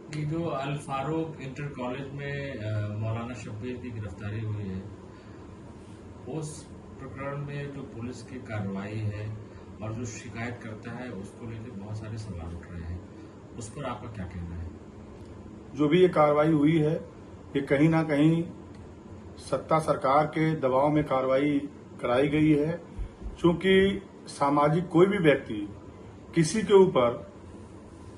ये जो अल Farooq inter college में मौलाना शब्बीर की गिरफ्तारी हुई है, उस प्रकरण में जो पुलिस की कार्रवाई है और जो शिकायत करता है उसको लेकर बहुत सारे सवाल उठ रहे हैं। उस पर आपका क्या कहना है? जो भी ये कार्रवाई हुई है, ये कहीं ना कहीं सत्ता सरकार के दबाव में कार्रवाई कराई गई है। चूंकि सामाजिक कोई भी व्यक्ति किसी के ऊपर,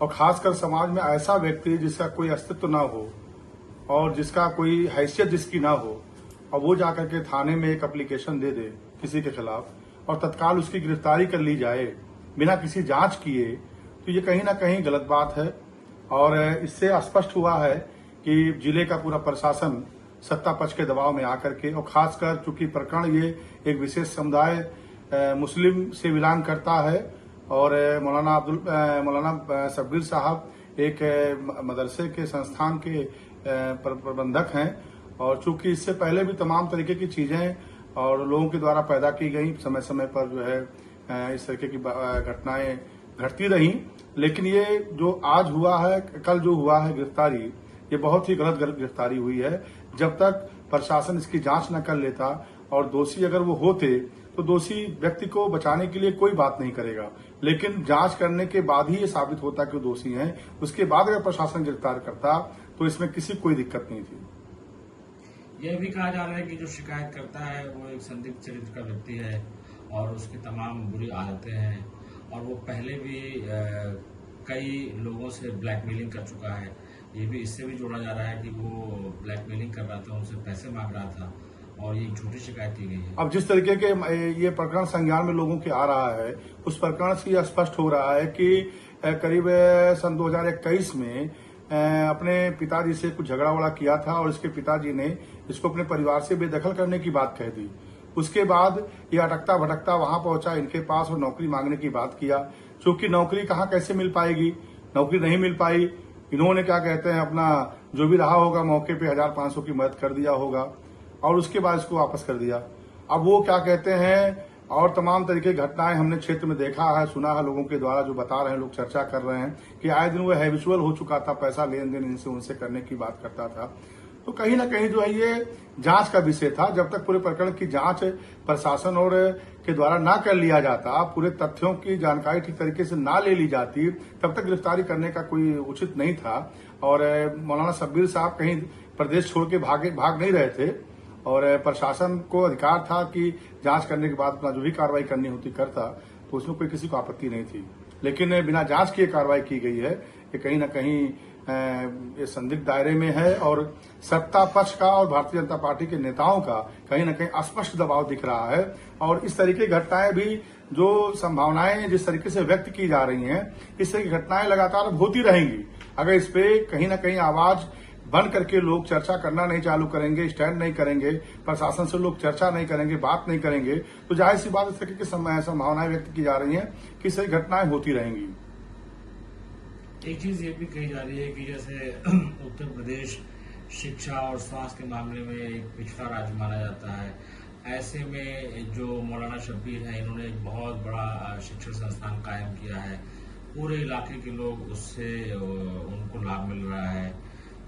और खासकर समाज में ऐसा व्यक्ति जिसका कोई अस्तित्व ना हो और जिसका कोई हैसियत जिसकी ना हो, और वो जाकर के थाने में एक एप्लीकेशन दे दे किसी के खिलाफ और तत्काल उसकी गिरफ्तारी कर ली जाए बिना किसी जांच किए, तो ये कहीं ना कहीं गलत बात है। और इससे स्पष्ट हुआ है कि जिले का पूरा प्रशासन सत्ता पक्ष के दबाव में आकर के, और खासकर चूंकि प्रकरण ये एक विशेष समुदाय मुस्लिम से बिलोंग करता है और मौलाना शब्बीर साहब एक मदरसे के संस्थान के प्रबंधक हैं, और चूंकि इससे पहले भी तमाम तरीके की चीजें और लोगों के द्वारा पैदा की गई, समय समय पर जो है इस तरीके की घटनाएं घटती रही। लेकिन ये जो आज हुआ है, कल जो हुआ है गिरफ्तारी, ये बहुत ही गलत गिरफ्तारी हुई है। जब तक प्रशासन इसकी जांच न कर लेता और दोषी अगर वो होते तो दोषी व्यक्ति को बचाने के लिए कोई बात नहीं करेगा, लेकिन जांच करने के बाद ही ये साबित होता कि वो दोषी हैं। उसके बाद अगर प्रशासन गिरफ्तार करता तो इसमें किसी कोई दिक्कत नहीं थी। यह भी कहा जा रहा है कि जो शिकायत करता है वो एक संदिग्ध चरित्र का व्यक्ति है और उसकी तमाम बुरी आदतें हैं, और वो पहले भी कई लोगों से ब्लैकमेलिंग कर चुका है। ये भी इससे भी जोड़ा जा रहा है कि वो ब्लैकमेलिंग कर रहा था, उनसे पैसे मांग रहा था, और ये झूठी शिकायत की गई है। अब जिस तरीके के ये प्रकरण संज्ञान में लोगों के आ रहा है, उस प्रकरण से यह स्पष्ट हो रहा है कि करीब सन 2021 में अपने पिताजी से कुछ झगड़ा वगड़ा किया था और इसके पिताजी ने इसको अपने परिवार से बेदखल करने की बात कह दी। उसके बाद ये अटकता भटकता वहां पहुंचा इनके पास और नौकरी मांगने की बात किया। चूंकि नौकरी कहाँ कैसे मिल पाएगी, नौकरी नहीं मिल पाई। इन्होंने क्या कहते हैं, अपना जो भी रहा होगा मौके पे 1500 की मदद कर दिया होगा और उसके बाद इसको वापस कर दिया। अब वो क्या कहते हैं, और तमाम तरीके की घटनाएं हमने क्षेत्र में देखा है, सुना है, लोगों के द्वारा जो बता रहे हैं, लोग चर्चा कर रहे हैं कि आए दिन वो हैबिचुअल हो चुका था, पैसा लेन देन इनसे उनसे करने की बात करता था। तो कहीं ना कहीं जो है ये जांच का विषय था। जब तक पूरे प्रकरण की जांच प्रशासन और के द्वारा ना कर लिया जाता, पूरे तथ्यों की जानकारी ठीक तरीके से ना ले ली जाती, तब तक गिरफ्तारी करने का कोई उचित नहीं था। और मौलाना शब्बीर साहब कहीं प्रदेश छोड़ के भाग नहीं रहे थे, और प्रशासन को अधिकार था कि जांच करने के बाद अपना जो भी कार्रवाई करनी होती करता, तो उसमें कोई किसी को आपत्ति नहीं थी। लेकिन बिना जांच किए कार्रवाई की गई है, ये कहीं ना कहीं ये संदिग्ध दायरे में है, और सत्ता पक्ष का और भारतीय जनता पार्टी के नेताओं का कहीं ना कहीं स्पष्ट दबाव दिख रहा है। और इस तरीके की घटनाएं भी, जो संभावनाएं जिस तरीके से व्यक्त की जा रही हैं, इस तरह की घटनाएं लगातार होती रहेंगी। अगर इस पे कहीं ना कहीं आवाज बंद करके लोग चर्चा करना नहीं चालू करेंगे, स्टैंड नहीं करेंगे, प्रशासन से लोग चर्चा नहीं करेंगे, बात नहीं करेंगे, तो जाहिर सी बात इस तरह की संभावनाएं व्यक्त की जा रही हैं कि इस तरह की घटनाएं होती रहेंगी। एक चीज ये भी कही जा रही है कि जैसे उत्तर प्रदेश शिक्षा और स्वास्थ्य के मामले में एक पिछड़ा राज्य माना जाता है, ऐसे में जो मौलाना शब्बीर है, इन्होंने एक बहुत बड़ा शिक्षण संस्थान कायम किया है, पूरे इलाके के लोग उससे उनको लाभ मिल रहा है।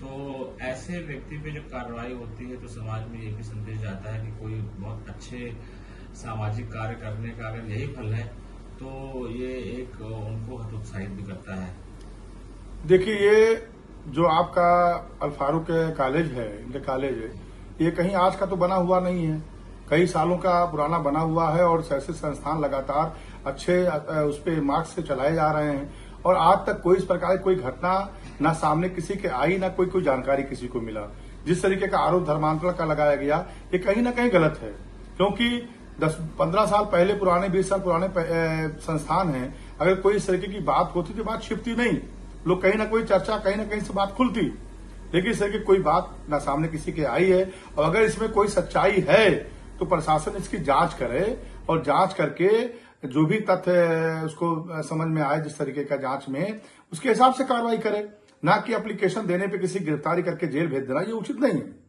तो ऐसे व्यक्ति पे जब कार्रवाई होती है तो समाज में ये भी संदेश जाता है कि कोई बहुत अच्छे सामाजिक कार्य करने का अगर यही फल है तो ये एक उनको हतोत्साहित भी करता है। देखिए, ये जो आपका अल फारूक कॉलेज है, इनका कॉलेज है, ये कहीं आज का तो बना हुआ नहीं है, कई सालों का पुराना बना हुआ है, और ऐसे संस्थान लगातार अच्छे उस पे मार्क्स से चलाए जा रहे हैं, और आज तक कोई इस प्रकार की कोई घटना ना सामने किसी के आई, ना कोई जानकारी किसी को मिला। जिस तरीके का आरोप धर्मांतरण का लगाया गया, ये कहीं ना कहीं गलत है, क्योंकि 10-15 साल पहले पुराने, 20 साल पुराने संस्थान हैं। अगर कोई इस तरीके की बात होती तो बात छिपती नहीं, लोग कहीं ना कोई चर्चा, कहीं ना कहीं से बात खुलती। लेकिन इस तरह की कोई बात ना सामने किसी के आई है, और अगर इसमें कोई सच्चाई है तो प्रशासन इसकी जांच करे, और जांच करके जो भी तथ्य उसको समझ में आए, जिस तरीके का जांच में, उसके हिसाब से कार्रवाई करे, ना कि एप्लीकेशन देने पे किसी गिरफ्तारी करके जेल भेज देना, ये उचित नहीं है।